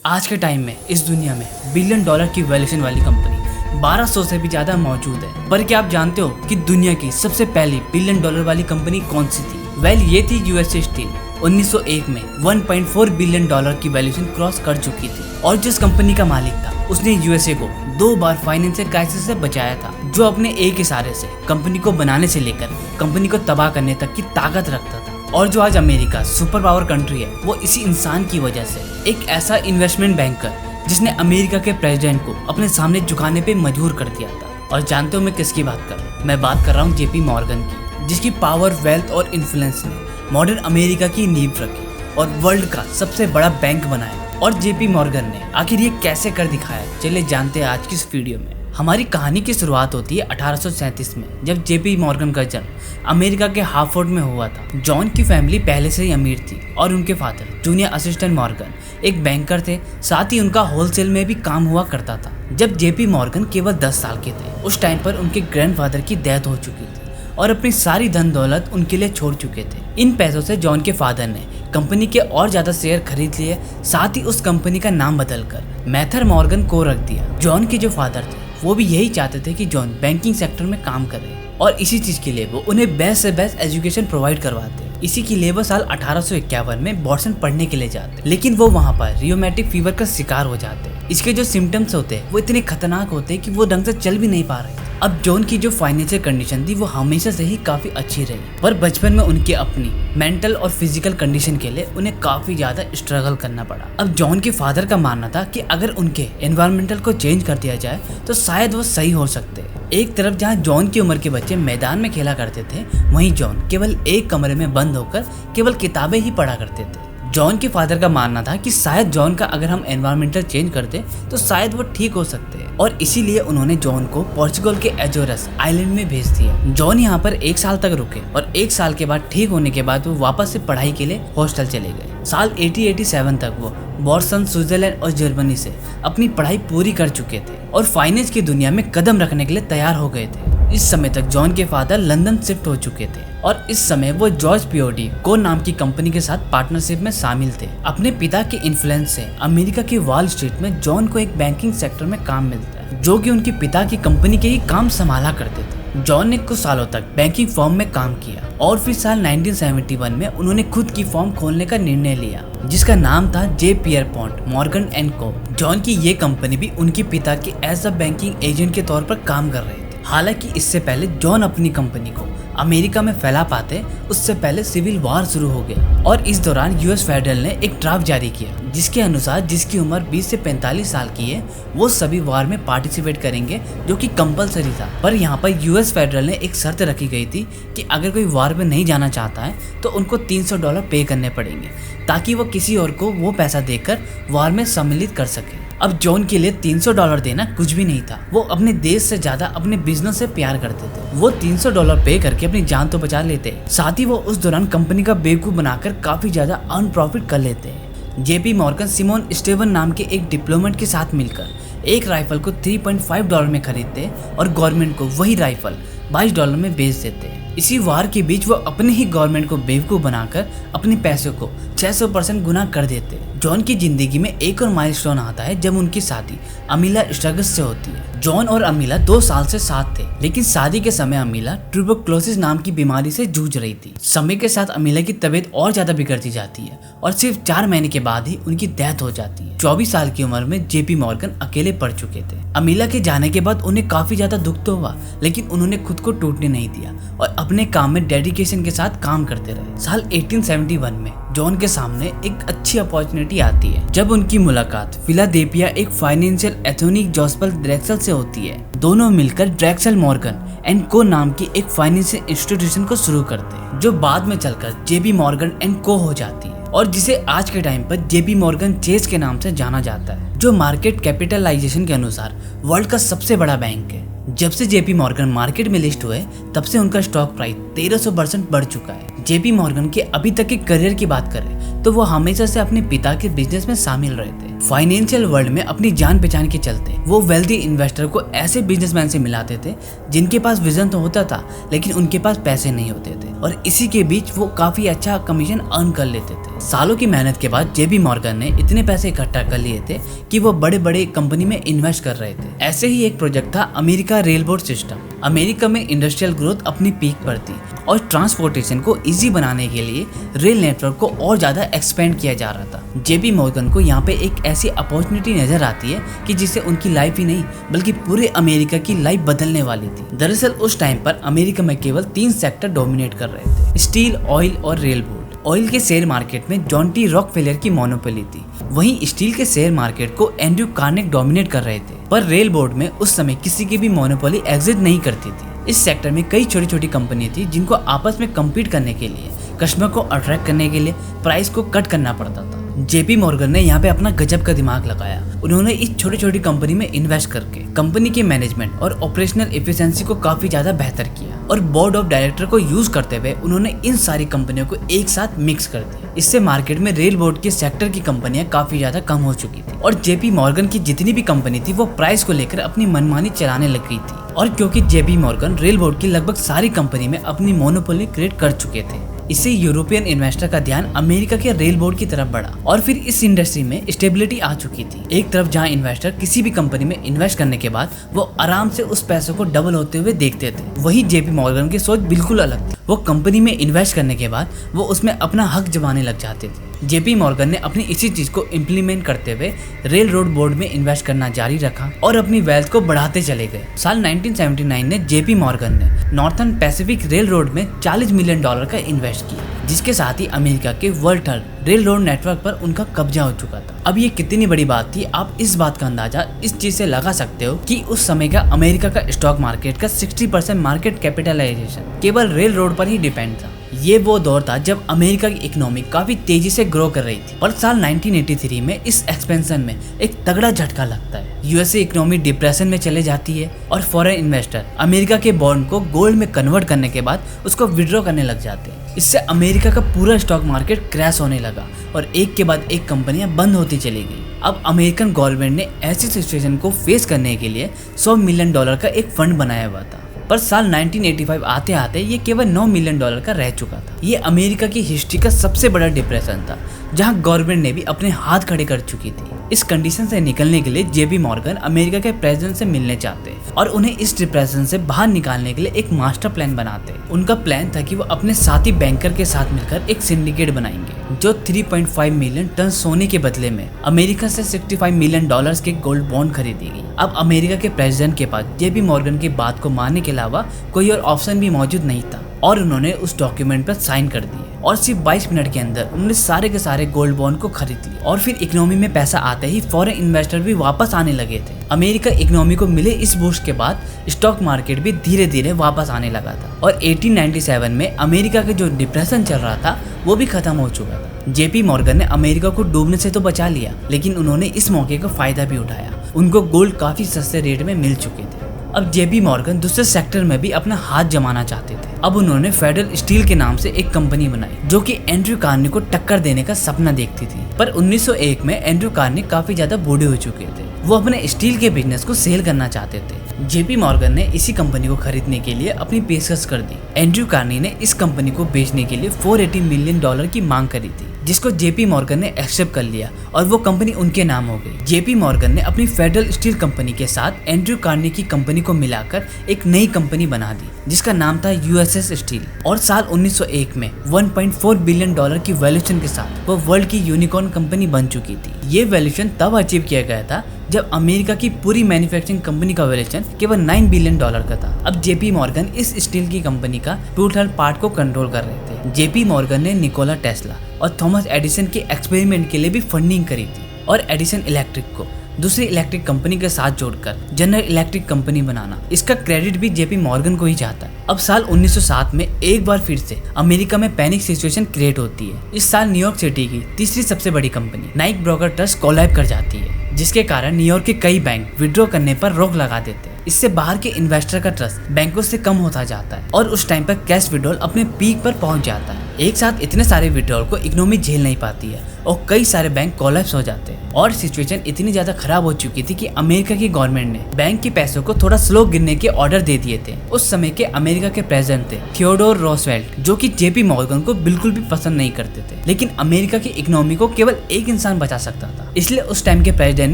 आज के टाइम में इस दुनिया में बिलियन डॉलर की वैल्यूएशन वाली कंपनी 1200 से भी ज्यादा मौजूद है। पर क्या आप जानते हो कि दुनिया की सबसे पहली बिलियन डॉलर वाली कंपनी कौन सी थी? ये थी यूएसए स्टील। 1901 में 1.4 बिलियन डॉलर की वैल्यूएशन क्रॉस कर चुकी थी और जिस कंपनी का मालिक था उसने यूएसए को 2 बार फाइनेंशियल क्राइसिस से बचाया था, जो अपने एक इशारे से कंपनी को बनाने से लेकर कंपनी को तबाह करने तक की ताकत रखता था। और जो आज अमेरिका सुपर पावर कंट्री है, वो इसी इंसान की वजह से, एक ऐसा इन्वेस्टमेंट बैंकर जिसने अमेरिका के प्रेसिडेंट को अपने सामने झुकाने पे मजबूर कर दिया था। और जानते हो मैं किसकी बात कर रहा हूँ? मैं बात कर रहा हूँ जेपी मॉर्गन की, जिसकी पावर, वेल्थ और इन्फ्लुएंस ने मॉडर्न अमेरिका की नींव रखी और वर्ल्ड का सबसे बड़ा बैंक बनाया। और जेपी मॉर्गन ने आखिर ये कैसे कर दिखाया, चलिए जानते हैं आज की इस वीडियो में। हमारी कहानी की शुरुआत होती है 1837 में, जब जेपी मॉर्गन का जन्म अमेरिका के हार्वर्ड में हुआ था। जॉन की फैमिली पहले से ही अमीर थी और उनके फादर जूनियर असिस्टेंट मॉर्गन एक बैंकर थे, साथ ही उनका होलसेल में भी काम हुआ करता था। जब जेपी मॉर्गन केवल 10 साल के थे, उस टाइम पर उनके ग्रैंडफादर की डेथ हो चुकी थी और अपनी सारी धन दौलत उनके लिए छोड़ चुके थे। इन पैसों से जॉन के फादर ने कंपनी के और ज्यादा शेयर खरीद लिए, साथ ही उस कंपनी का नाम बदलकर मैथर मॉर्गन को रख दिया। जॉन के जो फादर थे वो भी यही चाहते थे कि जॉन बैंकिंग सेक्टर में काम करे और इसी चीज के लिए वो उन्हें बेस्ट से बेस्ट एजुकेशन प्रोवाइड करवाते। इसी के लिए वो साल 1851 में बॉस्टन पढ़ने के लिए जाते, लेकिन वो वहाँ पर रियोमेटिक फीवर का शिकार हो जाते। इसके जो सिम्टम्स होते हैं वो इतने खतरनाक होते हैं कि वो ढंग से चल भी नहीं पा रहे। अब जॉन की जो फाइनेंशियल कंडीशन थी वो हमेशा से ही काफी अच्छी रही, पर बचपन में उनकी अपनी मेंटल और फिजिकल कंडीशन के लिए उन्हें काफी ज्यादा स्ट्रगल करना पड़ा। अब जॉन के फादर का मानना था कि अगर उनके एनवायरमेंटल को चेंज कर दिया जाए तो शायद वो सही हो सकते। एक तरफ जहाँ जॉन की उम्र के बच्चे मैदान में खेला करते थे, वहीं जॉन केवल एक कमरे में बंद होकर केवल किताबें ही पढ़ा करते थे। जॉन के फादर का मानना था कि शायद जॉन का अगर हम एनवायरमेंटल चेंज कर दे तो शायद वो ठीक हो सकते हैं, और इसीलिए उन्होंने जॉन को पोर्चुगल के एजोरस आइलैंड में भेज दिया। जॉन यहाँ पर 1 साल तक रुके और 1 साल के बाद ठीक होने के बाद वो वापस से पढ़ाई के लिए हॉस्टल चले गए। साल 1887 तक वो बॉस्टन, स्विट्जरलैंड और जर्मनी से अपनी पढ़ाई पूरी कर चुके थे और फाइनेंस की दुनिया में कदम रखने के लिए तैयार हो गए थे। इस समय तक जॉन के फादर लंदन शिफ्ट हो चुके थे और इस समय वो जॉर्ज पीओडी को नाम की कंपनी के साथ पार्टनरशिप में शामिल थे। अपने पिता के इन्फ्लुएंस से अमेरिका की वॉल स्ट्रीट में जॉन को एक बैंकिंग सेक्टर में काम मिलता है, जो कि उनके पिता की कंपनी के ही काम संभाला करते थे। जॉन ने कुछ सालों तक बैंकिंग फर्म में काम किया और फिर साल 1971 में उन्होंने खुद की फर्म खोलने का निर्णय लिया, जिसका नाम था जे पियरपॉन्ट मॉर्गन एंड को। जॉन की ये कंपनी भी उनके पिता के एज अ बैंकिंग एजेंट के तौर पर काम कर रहे थे। हालांकि इससे पहले जॉन अपनी कंपनी को अमेरिका में फैला पाते, उससे पहले सिविल वॉर शुरू हो गया और इस दौरान यूएस फेडरल ने एक ड्राफ्ट जारी किया, जिसके अनुसार जिसकी उम्र 20 से 45 साल की है वो सभी वॉर में पार्टिसिपेट करेंगे, जो कि कंपलसरी था। पर यहाँ पर यूएस फेडरल ने एक शर्त रखी गई थी कि अगर कोई वॉर में नहीं जाना चाहता है तो उनको $300 पे करने पड़ेंगे, ताकि वो किसी और को वो पैसा देकर वॉर में सम्मिलित कर सके। अब जॉन के लिए $300 देना कुछ भी नहीं था। वो अपने देश से ज्यादा अपने बिजनेस से प्यार करते थे। वो $300 पे करके अपनी जान तो बचा लेते, साथ ही वो उस दौरान कंपनी का बेवकूफ बनाकर काफी ज्यादा अर्न प्रॉफिट कर लेते। जेपी मॉर्गन सिमोन स्टेवन नाम के एक डिप्लोमेट के साथ मिलकर एक राइफल को $3.5 में खरीदते और गवर्नमेंट को वही राइफल $22 में बेच देते। इसी वार के बीच वो अपने ही गवर्नमेंट को बेवकूफ बनाकर अपने पैसों को 600% गुना कर देते। जॉन की जिंदगी में एक और माइलस्टोन आता है जब उनकी शादी अमीला स्ट्रगस से होती है। जॉन और अमीला 2 साल से साथ थे, लेकिन शादी के समय अमीला ट्यूबरक्लोसिस नाम की बीमारी से जूझ रही थी। समय के साथ अमीला की तबीयत और ज्यादा बिगड़ती जाती है और सिर्फ 4 महीने के बाद ही उनकी डेथ हो जाती है। 24 साल की उम्र में जेपी मॉर्गन अकेले पड़ चुके थे। अमीला के जाने के बाद उन्हें काफी ज्यादा दुख तो हुआ, लेकिन उन्होंने खुद को टूटने नहीं दिया और अपने काम में डेडिकेशन के साथ काम करते रहे। साल 1871 में जॉन के सामने एक अच्छी अपॉर्चुनिटी आती है, जब उनकी मुलाकात फिलाडेल्फिया एक फाइनेंशियल एथोनिक जॉस्पल ड्रेक्सल से होती है। दोनों मिलकर ड्रेक्सल मॉर्गन एंड को नाम की एक फाइनेंशियल इंस्टीट्यूशन को शुरू करते हैं, जो बाद में चलकर जेपी मॉर्गन एंड को हो जाती है और जिसे आज के टाइम पर जेपी मॉर्गन चेस के नाम से जाना जाता है, जो मार्केट कैपिटलाइजेशन के अनुसार वर्ल्ड का सबसे बड़ा बैंक है। जब से जेपी मॉर्गन मार्केट में लिस्ट हुए तब से उनका स्टॉक प्राइस 1300% बढ़ चुका है। जेपी मॉर्गन के अभी तक के करियर की बात करें तो वो हमेशा से अपने पिता के बिजनेस में शामिल रहे थे। फाइनेंशियल वर्ल्ड में अपनी जान पहचान के चलते वो वेल्दी इन्वेस्टर को ऐसे बिजनेसमैन से मिलाते थे जिनके पास विजन तो होता था लेकिन उनके पास पैसे नहीं होते थे, और इसी के बीच वो काफी अच्छा कमीशन अर्न कर लेते थे। सालों की मेहनत के बाद जेपी मॉर्गन ने इतने पैसे इकट्ठा कर लिए थे कि वो बड़े बड़े कंपनी में इन्वेस्ट कर रहे थे। ऐसे ही एक प्रोजेक्ट था America rail board system. America में इंडस्ट्रियल ग्रोथ अपनी पीक पर थी और ट्रांसपोर्टेशन को इजी बनाने के लिए रेल नेटवर्क को और ज्यादा एक्सपेंड किया जा रहा था। जेपी मॉर्गन को यहाँ पे एक ऐसी अपॉर्चुनिटी नजर आती है कि जिससे उनकी लाइफ ही नहीं बल्कि पूरे अमेरिका की लाइफ बदलने वाली थी। दरअसल उस टाइम पर अमेरिका में केवल 3 सेक्टर डोमिनेट कर रहे थे, स्टील, ऑयल और रेल बोर्ड। ऑयल के शेयर मार्केट में जॉन टी रॉकफेलर की मोनोपोली थी, वहीं स्टील के शेयर मार्केट को एंड्रयू कार्नेग डोमिनेट कर रहे थे। पर रेल बोर्ड में उस समय किसी की भी मोनोपोली एग्जिस्ट नहीं करती थी। इस सेक्टर में कई छोटी छोटी कंपनी थी जिनको आपस में कम्पीट करने के लिए, कस्टमर को अट्रैक्ट करने के लिए प्राइस को कट करना पड़ता था। जेपी मॉर्गन ने यहाँ पे अपना गजब का दिमाग लगाया। उन्होंने इस छोटी छोटी कंपनी में इन्वेस्ट करके कंपनी के मैनेजमेंट और ऑपरेशनल एफिशिएंसी को काफी ज्यादा बेहतर किया, और बोर्ड ऑफ डायरेक्टर को यूज करते हुए उन्होंने इन सारी कंपनियों को एक साथ मिक्स कर दिया। इससे मार्केट में रेल बोर्ड के सेक्टर की कंपनियां काफी ज्यादा कम हो चुकी थी, और जेपी मॉर्गन की जितनी भी कंपनी थी वो प्राइस को लेकर अपनी मनमानी चलाने लग गई थी। और क्योंकि जेपी मॉर्गन रेल बोर्ड की लगभग सारी कंपनी में अपनी मोनोपोली क्रिएट कर चुके थे, इससे यूरोपियन इन्वेस्टर का ध्यान अमेरिका के रेल बोर्ड की तरफ बढ़ा, और फिर इस इंडस्ट्री में स्टेबिलिटी आ चुकी थी। एक तरफ जहां इन्वेस्टर किसी भी कंपनी में इन्वेस्ट करने के बाद वो आराम से उस पैसों को डबल होते हुए देखते थे, वहीं जेपी मॉर्गन की सोच बिल्कुल अलग थी। वो कंपनी में इन्वेस्ट करने के बाद वो उसमें अपना हक जमाने लग जाते थे। जेपी मॉर्गन ने अपनी इसी चीज को इम्प्लीमेंट करते हुए रेल रोड बोर्ड में इन्वेस्ट करना जारी रखा और अपनी वेल्थ को बढ़ाते चले गए। साल 1979 में जेपी मॉर्गन ने नॉर्थर्न पैसिफिक रेल रोड में $40 मिलियन का इन्वेस्ट किया, जिसके साथ ही अमेरिका के world third rail road network पर उनका कब्जा हो चुका था। अब ये कितनी बड़ी बात थी, आप इस बात का अंदाजा इस चीज से लगा सकते हो कि उस समय का अमेरिका का स्टॉक मार्केट का 60% मार्केट कैपिटलाइजेशन केवल रेल रोड पर ही डिपेंड था। ये वो दौर था जब अमेरिका की इकोनॉमी काफी तेजी से ग्रो कर रही थी, पर साल 1983 में इस एक्सपेंशन में एक तगड़ा झटका लगता है। यूएसए इकोनॉमी डिप्रेशन में चले जाती है और फॉरेन इन्वेस्टर अमेरिका के बॉन्ड को गोल्ड में कन्वर्ट करने के बाद उसको विड्रॉ करने लग जाते हैं। इससे अमेरिका का पूरा स्टॉक मार्केट क्रैश होने लगा और एक के बाद एक कंपनियां बंद होती चली गई। अब अमेरिकन गवर्नमेंट ने ऐसी सिचुएशन को फेस करने के लिए $100 मिलियन का एक फंड बनाया हुआ था, पर साल 1985 आते आते ये केवल $9 मिलियन का रह चुका था। ये अमेरिका की हिस्ट्री का सबसे बड़ा डिप्रेशन था, जहां गवर्नमेंट ने भी अपने हाथ खड़े कर चुकी थी। इस कंडीशन से निकलने के लिए जेपी मॉर्गन अमेरिका के प्रेसिडेंट से मिलने चाहते और उन्हें इस डिप्रेशन से बाहर निकालने के लिए एक मास्टर प्लान बनाते। उनका प्लान था कि वो अपने साथी बैंकर के साथ मिलकर एक सिंडिकेट बनाएंगे जो 3.5 मिलियन टन सोने के बदले में अमेरिका से $65 मिलियन के गोल्ड बॉन्ड खरीदेगी। अब अमेरिका के प्रेसिडेंट के पास जेपी मॉर्गन की बात को मानने के अलावा कोई और ऑप्शन भी मौजूद नहीं था, और उन्होंने उस डॉक्यूमेंट पर साइन कर दिए और सिर्फ 22 मिनट के अंदर उन्होंने सारे के सारे गोल्ड बॉन्ड को खरीद लिया। और फिर इकोनॉमी में पैसा आते ही फॉरेन इन्वेस्टर भी वापस आने लगे थे। अमेरिका इकोनॉमी को मिले इस बूस्ट के बाद स्टॉक मार्केट भी धीरे धीरे वापस आने लगा था, और 1897 में अमेरिका के जो डिप्रेशन चल रहा था वो भी खत्म हो चुका था। जेपी मॉर्गन ने अमेरिका को डूबने से तो बचा लिया, लेकिन उन्होंने इस मौके का फायदा भी उठाया। उनको गोल्ड काफी सस्ते रेट में मिल चुके थे। अब जेपी मॉर्गन दूसरे सेक्टर में भी अपना हाथ जमाना चाहते थे। अब उन्होंने फेडरल स्टील के नाम से एक कंपनी बनाई जो कि एंड्रयू कार्नेग को टक्कर देने का सपना देखती थी, पर 1901 में एंड्रयू कार्नेग काफी ज्यादा बूढ़े हो चुके थे। वो अपने स्टील के बिजनेस को सेल करना चाहते थे। जेपी मॉर्गन ने इसी कंपनी को खरीदने के लिए अपनी पेशकश कर दी। एंड्रयू कार्नेग ने इस कंपनी को बेचने के लिए $480 मिलियन की मांग करी थी, जिसको जेपी मॉर्गन ने एक्सेप्ट कर लिया और वो कंपनी उनके नाम हो गई। जेपी मॉर्गन ने अपनी फेडरल स्टील कंपनी के साथ एंड्रयू कार्नेग की कंपनी को मिलाकर एक नई कंपनी बना दी जिसका नाम था यूएसएस स्टील, और साल 1901 में $1.4 बिलियन की वैल्यूएशन के साथ वो वर्ल्ड की यूनिकॉर्न कंपनी बन चुकी थी। ये वैल्यूएशन तब अचीव किया गया था जब अमेरिका की पूरी मैन्युफैक्चरिंग कंपनी का वैल्यूएशन केवल $9 बिलियन का था। अब जेपी मॉर्गन इस स्टील की कंपनी का 2/3 पार्ट को कंट्रोल कर रहे थे। जेपी मॉर्गन ने निकोला टेस्ला और थॉमस एडिसन के एक्सपेरिमेंट के लिए भी फंडिंग करी थी, और एडिसन इलेक्ट्रिक को दूसरी इलेक्ट्रिक कंपनी के साथ जोड़कर जनरल इलेक्ट्रिक कंपनी बनाना, इसका क्रेडिट भी जेपी मॉर्गन को ही जाता है। अब साल 1907 में एक बार फिर से अमेरिका में पैनिक सिचुएशन क्रिएट होती है। इस साल न्यूयॉर्क सिटी की तीसरी सबसे बड़ी कंपनी नाइक ब्रोकर ट्रस्ट कोलैप कर जाती है, जिसके कारण न्यूयॉर्क के कई बैंक विड्रॉ करने पर रोक लगा देते हैं। इससे बाहर के इन्वेस्टर का ट्रस्ट बैंकों से कम होता जाता है और उस टाइम पर कैश विड्रॉल अपने पीक पर पहुंच जाता है। एक साथ इतने सारे विड्रॉल को इकोनॉमी झेल नहीं पाती है और कई सारे बैंक कोलैप्स हो जाते हैं और सिचुएशन इतनी ज्यादा खराब हो चुकी थी कि अमेरिका की गवर्नमेंट ने बैंक के पैसों को थोड़ा स्लो गिरने के ऑर्डर दे दिए थे। उस समय के अमेरिका के प्रेसिडेंट थे थियोडोर रूजवेल्ट, जो कि जेपी मॉर्गन को बिल्कुल भी पसंद नहीं करते थे, लेकिन अमेरिका की इकोनॉमी को केवल एक इंसान बचा सकता था। इसलिए उस टाइम के प्रेसिडेंट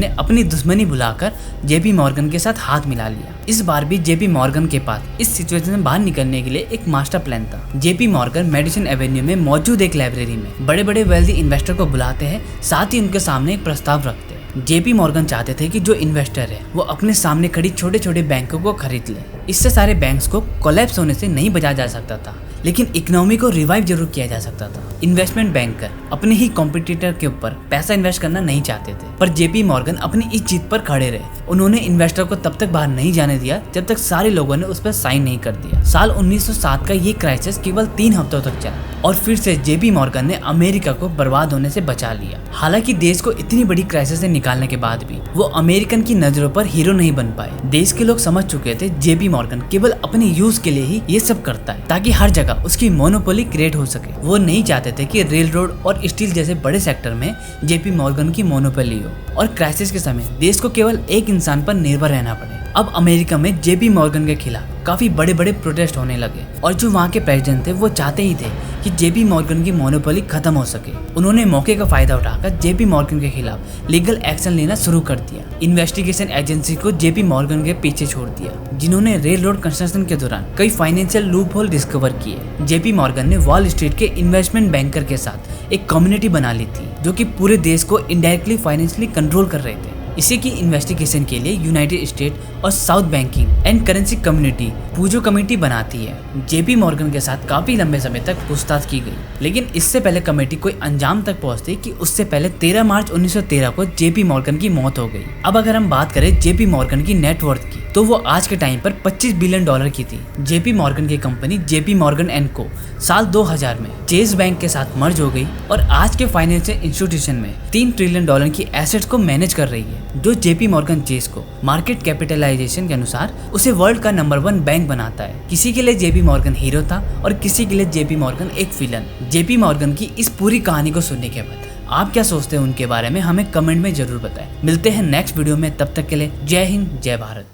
ने अपनी दुश्मनी भुलाकर जेपी मॉर्गन के साथ हाथ मिला लिया। इस बार भी जेपी मॉर्गन के पास इस सिचुएशन से बाहर निकलने के लिए एक मास्टर प्लान था। जेपी मॉर्गन मेडिसन एवेन्यू में मौजूद एक लाइब्रेरी में बड़े बड़े वेल्दी इन्वेस्टर को बुलाते हैं, साथ ही उनके सामने एक प्रस्ताव रखते हैं। जेपी मॉर्गन चाहते थे कि जो इन्वेस्टर है वो अपने सामने खड़ी छोटे छोटे बैंकों को खरीद ले। इससे सारे बैंक्स को कोलैप्स होने से नहीं बचा जा सकता था, लेकिन इकोनॉमी को रिवाइव जरूर किया जा सकता था। इन्वेस्टमेंट बैंकर अपने ही कॉम्पिटिटर के ऊपर पैसा इन्वेस्ट करना नहीं चाहते थे, पर जेपी मॉर्गन अपनी इस जीत पर खड़े रहे। उन्होंने इन्वेस्टर को तब तक बाहर नहीं जाने दिया जब तक सारे लोगों ने उस पर साइन नहीं कर दिया। साल 1907 का ये क्राइसिस केवल 3 हफ्तों तक चला और फिर से जेपी मॉर्गन ने अमेरिका को बर्बाद होने से बचा लिया। हालांकि देश को इतनी बड़ी क्राइसिस से निकालने के बाद भी वो अमेरिकन की नजरों पर हीरो नहीं बन पाए। देश के लोग समझ चुके थे जेपी मॉर्गन केवल अपने यूज के लिए ही ये सब करता है, ताकि हर जगह उसकी मोनोपोली क्रिएट हो सके। वो नहीं चाहते थे कि रेल रोड और स्टील जैसे बड़े सेक्टर में जेपी मॉर्गन की मोनोपोली हो और क्राइसिस के समय देश को केवल एक इंसान पर निर्भर रहना पड़े। अब अमेरिका में जेपी मॉर्गन के खिलाफ काफी बड़े बड़े प्रोटेस्ट होने लगे और जो वहाँ के प्रेसिडेंट थे वो चाहते ही थे कि जेपी मॉर्गन की मोनोपोली खत्म हो सके। उन्होंने मौके का फायदा उठाकर जेपी मॉर्गन के खिलाफ लीगल एक्शन लेना शुरू कर दिया। इन्वेस्टिगेशन एजेंसी को जेपी मॉर्गन के पीछे छोड़ दिया, जिन्होंने रेल रोड कंस्ट्रक्शन के दौरान कई फाइनेंशियल लूप होल डिस्कवर किए। जेपी मॉर्गन ने वॉल स्ट्रीट के इन्वेस्टमेंट बैंकर के साथ एक कम्युनिटी बना ली थी, जो कि पूरे देश को इनडायरेक्टली फाइनेंशियली कंट्रोल कर रहे थे। इसी की इन्वेस्टिगेशन के लिए यूनाइटेड स्टेट और south banking and currency community Pujo committee बनाती है। जेपी मॉर्गन के साथ काफी लंबे समय तक पूछताछ की गई, लेकिन इससे पहले कमेटी कोई अंजाम तक पहुंचती कि उससे पहले 13 मार्च 1913 को जेपी मॉर्गन की मौत हो गई। अब अगर हम बात करें जेपी मॉर्गन की नेटवर्थ की, तो वो आज के टाइम पर $25 बिलियन की थी। जेपी मॉर्गन की कंपनी जेपी मॉर्गन एंड को साल 2000 में चेज बैंक के साथ मर्ज हो गई और आज के फाइनेंशियल इंस्टीट्यूशन में $3 ट्रिलियन की एसेट्स को मैनेज कर रही है, जो जेपी मॉर्गन चेज को मार्केट कैपिटलाइजेशन के अनुसार उसे वर्ल्ड का नंबर 1 बैंक बनाता है। किसी के लिए जेपी मॉर्गन हीरो था और किसी के लिए जेपी मॉर्गन एक विलन। जेपी मॉर्गन की इस पूरी कहानी को सुनने के बाद आप क्या सोचते हैं उनके बारे में, हमें कमेंट में जरूर बताएं। मिलते हैं नेक्स्ट वीडियो में, तब तक के लिए जय हिंद जय भारत।